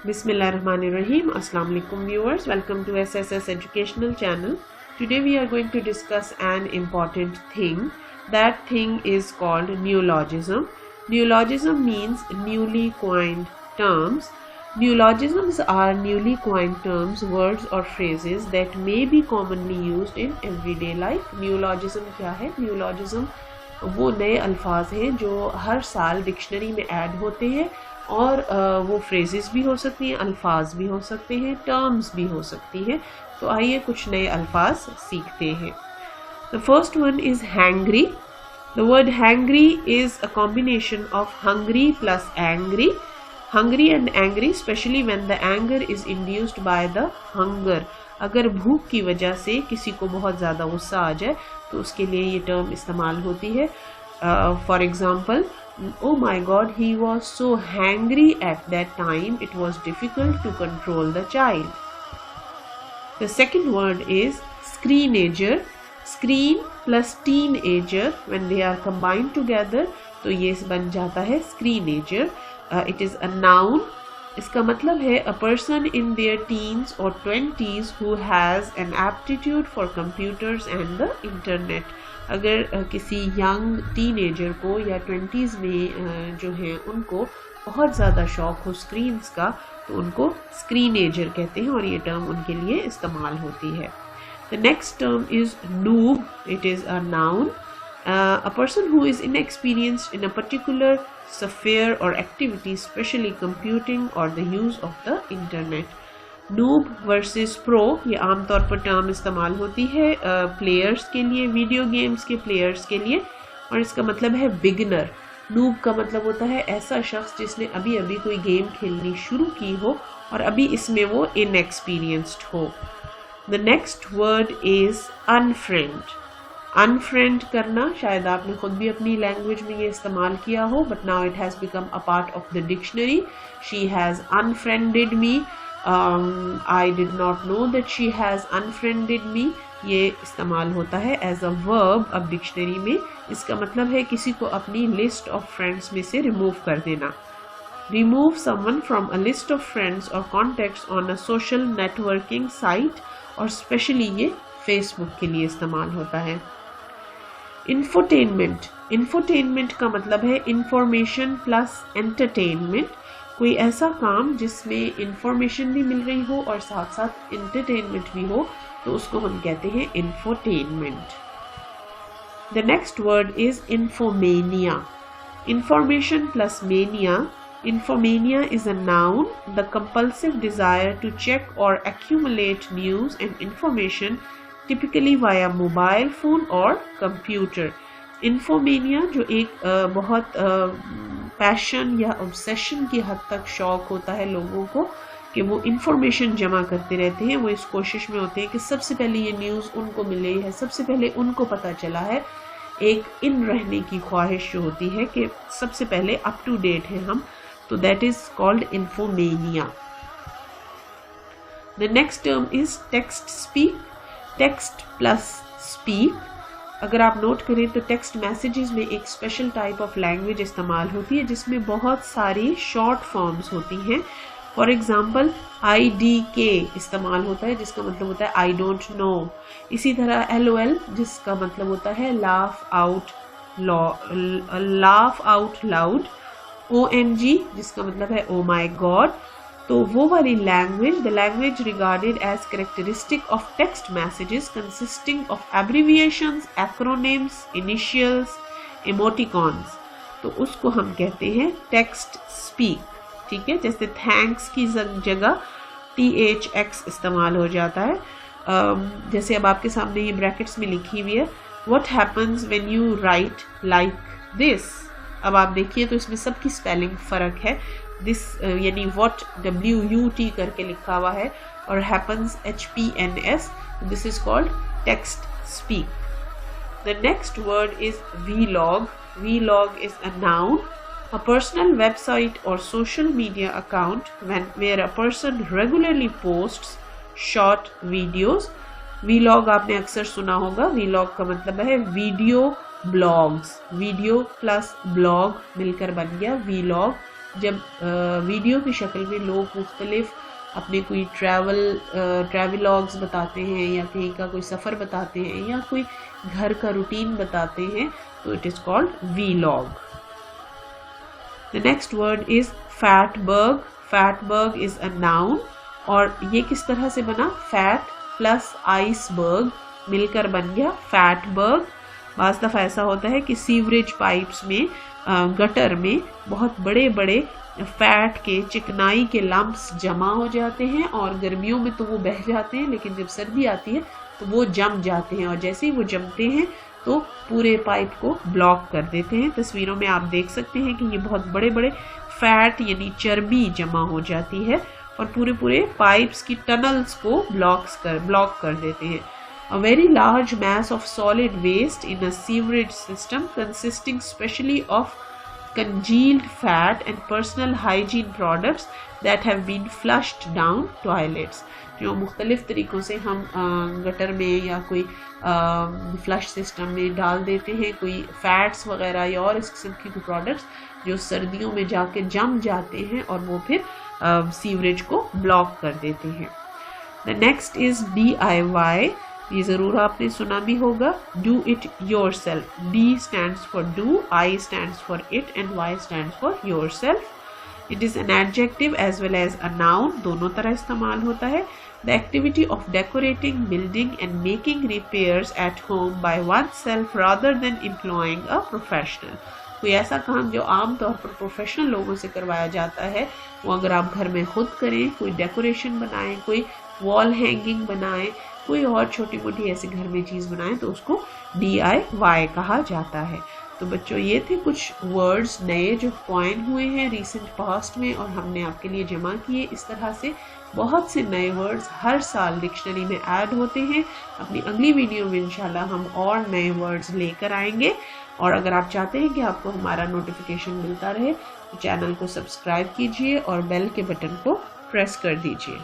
Bismillahirrahmanirrahim. Assalamu alaikum viewers. Welcome to SSS Educational Channel. Today we are going to discuss an important thing. That thing is called neologism. Neologism means newly coined terms. Neologisms are newly coined terms, words or phrases that may be commonly used in everyday life. Neologism क्या है? Neologism वो नए अल्फाज हैं जो हर साल dictionary में add होते हैं और वो फ्रेजेस भी हो सकती हैं, अल्फाज भी हो सकते हैं, टर्म्स भी हो सकती हैं। तो आइए कुछ नए अल्फाज सीखते हैं। The first one is hangry. The word hangry is a combination of hungry plus angry. Hungry and angry specially when the anger is induced by the hunger. अगर भूख की वजह से किसी को बहुत ज़्यादा गुस्सा आ जाए तो उसके लिए ये टर्म इस्तेमाल होती है। For example, oh my god, he was so hangry at that time, it was difficult to control the child. The second word is screenager. Screen plus teenager, when they are combined together, तो ये बन जाता है screenager. It is a noun. इसका मतलब है a person in their teens or 20s who has an aptitude for computers and the internet. अगर किसी यंग टीनेजर को या 20s में जो है उनको बहुत ज़्यादा शौक हो स्क्रीन्स का तो उनको स्क्रीनेजर कहते हैं और ये टर्म उनके लिए इस्तेमाल होती है। The next term is noob. It is a noun. A person who is inexperienced in a particular sphere or activity, especially computing or the use of the internet. Noob versus pro ये आमतौर पर term इस्तेमाल होती है players के लिए, video games के players के लिए, और इसका मतलब है बिगिनर। नूब का मतलब होता है ऐसा शख्स जिसने अभी अभी कोई गेम खेलनी शुरू की हो और अभी इसमें वो इनएक्सपीरियंस्ड हो। The next word is unfriend. Unfriend करना, शायद आपने खुद भी अपनी लैंग्वेज में ये इस्तेमाल किया हो, but now it has become a part of the dictionary. She has unfriended me. I did not know that she has unfriended me. ये इस्तेमाल होता है एज अ वर्ब अब डिक्शनरी में. इसका मतलब है किसी को अपनी लिस्ट ऑफ फ्रेंड्स में से रिमूव कर देना. Remove someone from a list of friends और contacts on a social networking site, और स्पेशली ये फेसबुक के लिए इस्तेमाल होता है. इंफोटेनमेंट. इंफोटेनमेंट का मतलब है इंफॉर्मेशन प्लस एंटरटेनमेंट. कोई ऐसा काम जिसमें इंफॉर्मेशन भी मिल रही हो और साथ साथ एंटरटेनमेंट भी हो तो उसको हम कहते हैं infotainment. The next word is infomania. Information plus mania. Infomania is a noun. The compulsive desire to check और accumulate news and information typically via mobile phone और कंप्यूटर. इंफोमेनिया जो एक बहुत पैशन या ऑब्सेशन की हद तक शौक होता है लोगों को कि वो इंफॉर्मेशन जमा करते रहते हैं, वो इस कोशिश में होते हैं कि सबसे पहले ये न्यूज़ उनको मिले है, सबसे पहले उनको पता चला है. एक इन रहने की ख्वाहिश जो होती है कि सबसे पहले अप टू डेट है हम, तो that is called infomania. The next term is text speak. Text plus speak. अगर आप नोट करें तो टेक्स्ट मैसेजेस में एक स्पेशल टाइप ऑफ लैंग्वेज इस्तेमाल होती है जिसमें बहुत सारी शॉर्ट फॉर्म्स होती हैं. फॉर एग्जांपल IDK इस्तेमाल होता है जिसका मतलब होता है आई डोंट नो. इसी तरह LOL जिसका मतलब होता है लाफ आउट लाउड. OMG जिसका मतलब है ओ माई गॉड. तो वो वाली language, the language regarded as characteristic of text messages consisting of abbreviations, acronyms, initials, emoticons, तो उसको हम कहते हैं टेक्स्ट स्पीक. ठीक है, जैसे थैंक्स की जगह THX इस्तेमाल हो जाता है. जैसे अब आपके सामने ये ब्रैकेट्स में लिखी हुई है what happens when you right like this. अब आप देखिए तो इसमें सबकी स्पेलिंग फ़र्क है. दिस यानी वॉट WUT करके लिखा हुआ है और happens HPNS. This is called text speak. The next word is vlog. Vlog is a noun. A personal website or social media account where a person regularly posts short videos. Vlog आपने अक्सर सुना होगा. Vlog का मतलब है video blogs. Video plus blog मिलकर बन गया Vlog. जब वीडियो की शक्ल में लोग मुख्तलिफ अपने कोई ट्रैवलॉग्स बताते हैं या कहीं का कोई सफ़र बताते हैं या कोई घर का रूटीन बताते हैं, तो it is called vlog. The next word is fatberg. Fatberg is a noun, और ये किस तरह से बना, फैट प्लस आइसबर्ग मिलकर बन गया फैटबर्ग। बाज़ दफ़ा ऐसा होता है कि सीवरेज पाइप्स में, गटर में बहुत बड़े बड़े फैट के, चिकनाई के लम्प्स जमा हो जाते हैं और गर्मियों में तो वो बह जाते हैं, लेकिन जब सर्दी आती है तो वो जम जाते हैं, और जैसे ही वो जमते हैं तो पूरे पाइप को ब्लॉक कर देते हैं। तस्वीरों में आप देख सकते हैं कि ये बहुत बड़े बड़े फैट यानी चर्बी जमा हो जाती है और पूरे पाइप्स की टनल्स को ब्लॉक कर देते हैं। A very large mass of solid waste in a sewerage system consisting specially of congealed fat and personal hygiene products that have been flushed down toilets। जो मुख्तलिफ तरीक़ों से हम गटर में या कोई फ्लश सिस्टम में डाल देते हैं कोई फैट्स वगैरह या और इस किस्म की प्रोडक्ट्स जो सर्दियों में जाके जम जाते हैं और वो फिर सीवरेज को ब्लॉक कर देते हैं। The next is DIY। ये ज़रूर आपने सुना भी होगा, do it your self. D stands for do, I stands for it and Y stands for yourself। It is an adjective as well as a noun, दोनों तरह इस्तेमाल होता है। The activity of decorating, building and making repairs at home by oneself rather than employing a professional। कोई ऐसा काम जो आम तौर पर प्रोफेशनल लोगों से करवाया जाता है, वो अगर आप घर में खुद करें, कोई डेकोरेशन बनाएं, कोई वॉल हैंगिंग बनाएं, कोई और छोटी मोटी ऐसी घर में चीज़ बनाएं, तो उसको DIY कहा जाता है। तो बच्चों, ये थे कुछ वर्ड्स नए जो कॉइन हुए हैं रिसेंट पास्ट में और हमने आपके लिए जमा किए। इस तरह से बहुत से नए वर्ड्स हर साल डिक्शनरी में ऐड होते हैं। अपनी अगली वीडियो में इंशाल्लाह हम और नए वर्ड्स लेकर आएंगे, और अगर आप चाहते हैं कि आपको हमारा नोटिफिकेशन मिलता रहे तो चैनल को सब्सक्राइब कीजिए और बेल के बटन को प्रेस कर दीजिए।